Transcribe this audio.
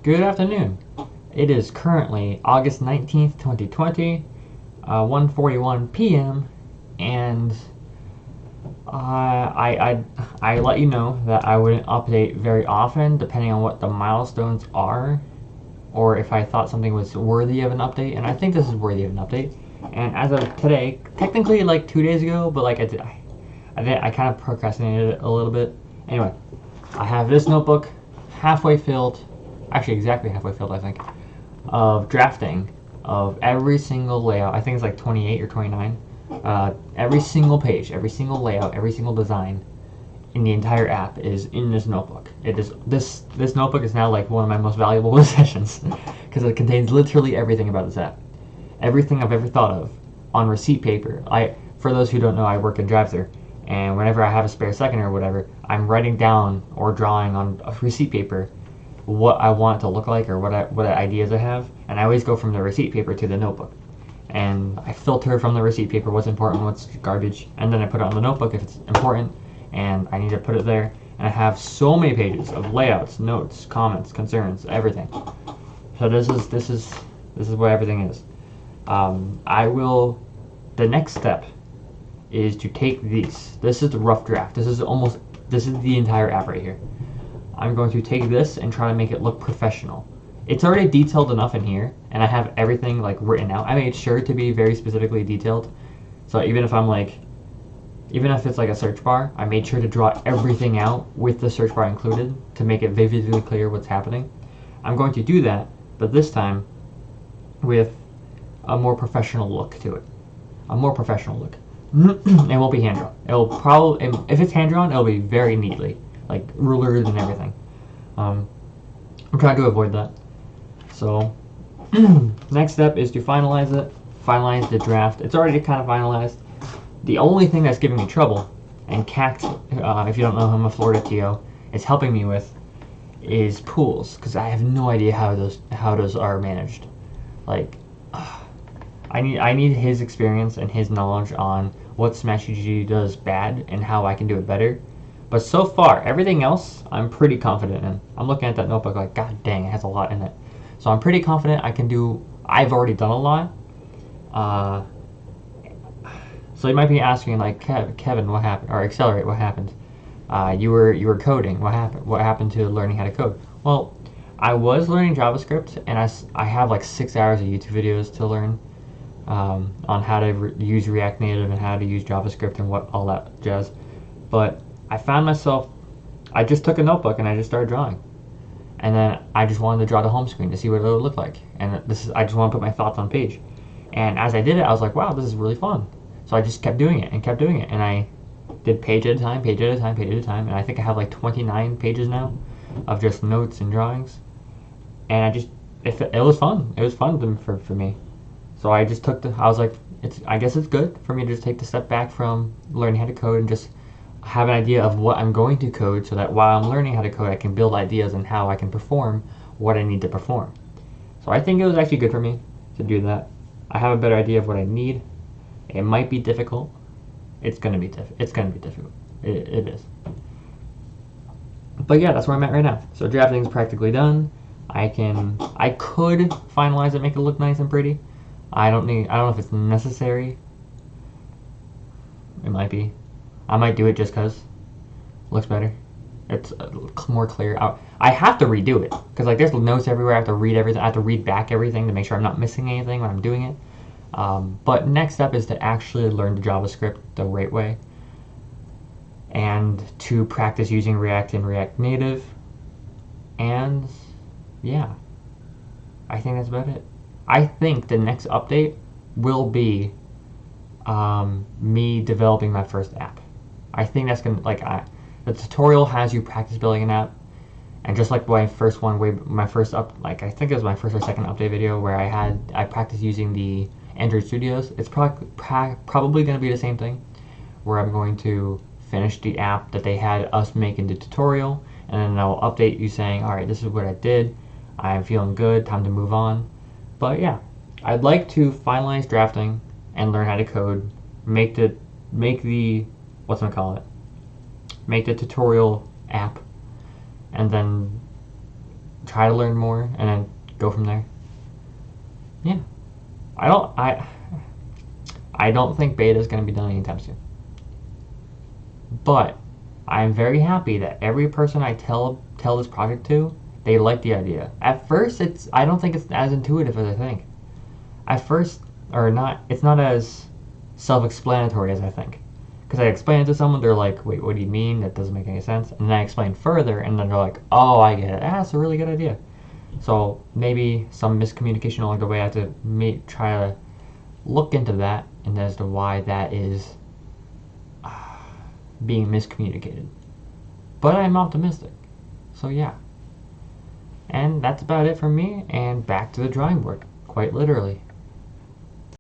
Good afternoon. It is currently August 19th, 2020, 1:41 p.m. and I let you know that I wouldn't update very often depending on what the milestones are or if I thought something was worthy of an update, and I think this is worthy of an update. And as of today, technically like 2 days ago, but like I kind of procrastinated it a little bit. Anyway, I have this notebook halfway filled, actually exactly halfway filled, I think, of drafting of every single layout. I think it's like 28 or 29. Every single page, every single layout, every single design in the entire app is in this notebook. It is this notebook is now like one of my most valuable possessions because it contains literally everything about this app, everything I've ever thought of on receipt paper. For those who don't know, I work in drive-thru, and whenever I have a spare second or whatever, I'm writing down or drawing on a receipt paper what I want it to look like or what ideas I have, and I always go from the receipt paper to the notebook. And I filter from the receipt paper what's important, what's garbage, and then I put it on the notebook if it's important, and I need to put it there. And I have so many pages of layouts, notes, comments, concerns, everything. So this is what everything is. The next step is to take these. This is the rough draft. This is the entire app right here. I'm going to take this and try to make it look professional. It's already detailed enough in here, and I have everything like written out. I made sure to be very specifically detailed. So even if it's like a search bar, I made sure to draw everything out with the search bar included to make it vividly clear what's happening. I'm going to do that, but this time with a more professional look to it. A more professional look. It won't be hand drawn. It'll probably, if it's hand drawn, it'll be very neatly, like rulers and everything. I'm trying to avoid that. So next step is to finalize the draft. It's already kind of finalized. The only thing that's giving me trouble, and CACT, if you don't know, I'm a Florida TO, is helping me with, is pools, because I have no idea how those are managed. Like, I need his experience and his knowledge on what Smash UGG does bad and how I can do it better. But so far, everything else I'm pretty confident in. I'm looking at that notebook like, god dang, it has a lot in it. So I'm pretty confident I can do. I've already done a lot. So you might be asking like, Kevin, what happened? Or Accelerate, what happened? You were coding. What happened? What happened to learning how to code? Well, I was learning JavaScript, and I have like 6 hours of YouTube videos to learn on how to use React Native and how to use JavaScript and all that jazz. But I found myself, I just took a notebook and I just started drawing. And then I just wanted to draw the home screen to see what it would look like. And I just want to put my thoughts on page. And as I did it, I was like, wow, this is really fun. So I just kept doing it and kept doing it. And I did page at a time, page at a time, page at a time. And I think I have like 29 pages now of just notes and drawings. And it was fun. It was fun for me. So I just I was like, I guess it's good for me to just take the step back from learning how to code and just have an idea of what I'm going to code, so that while I'm learning how to code, I can build ideas on how I can perform what I need to perform. So I think it was actually good for me to do that. I have a better idea of what I need. It might be difficult. It's gonna be difficult. It is. But yeah, that's where I'm at right now. So drafting is practically done. I could finalize it, make it look nice and pretty. I don't know if it's necessary. It might be. I might do it just because it looks better. It's more clear. I have to redo it because like there's notes everywhere. I have to read everything. I have to read back everything to make sure I'm not missing anything when I'm doing it. But next step is to actually learn the JavaScript the right way and to practice using React and React Native. And yeah, I think that's about it. I think the next update will be me developing my first app. I think that's gonna the tutorial has you practice building an app, and just like I think it was my first or second update video where I practiced using the Android Studios. It's probably going to be the same thing, where I'm going to finish the app that they had us make in the tutorial, and then I'll update you saying, all right, this is what I did. I'm feeling good. Time to move on. But yeah, I'd like to finalize drafting and learn how to code. Make the tutorial app, and then try to learn more, and then go from there. Yeah, I don't think beta is going to be done anytime soon. But I'm very happy that every person I tell this project to, they like the idea. At first, I don't think it's as intuitive as I think. At first, or not, it's not as self-explanatory as I think. Because I explain it to someone, they're like, wait, what do you mean? That doesn't make any sense. And then I explain further, and then they're like, oh, I get it. That's a really good idea. So maybe some miscommunication along the way. I have to try to look into that and as to why that is being miscommunicated. But I'm optimistic. So yeah. And that's about it from me, and back to the drawing board, quite literally.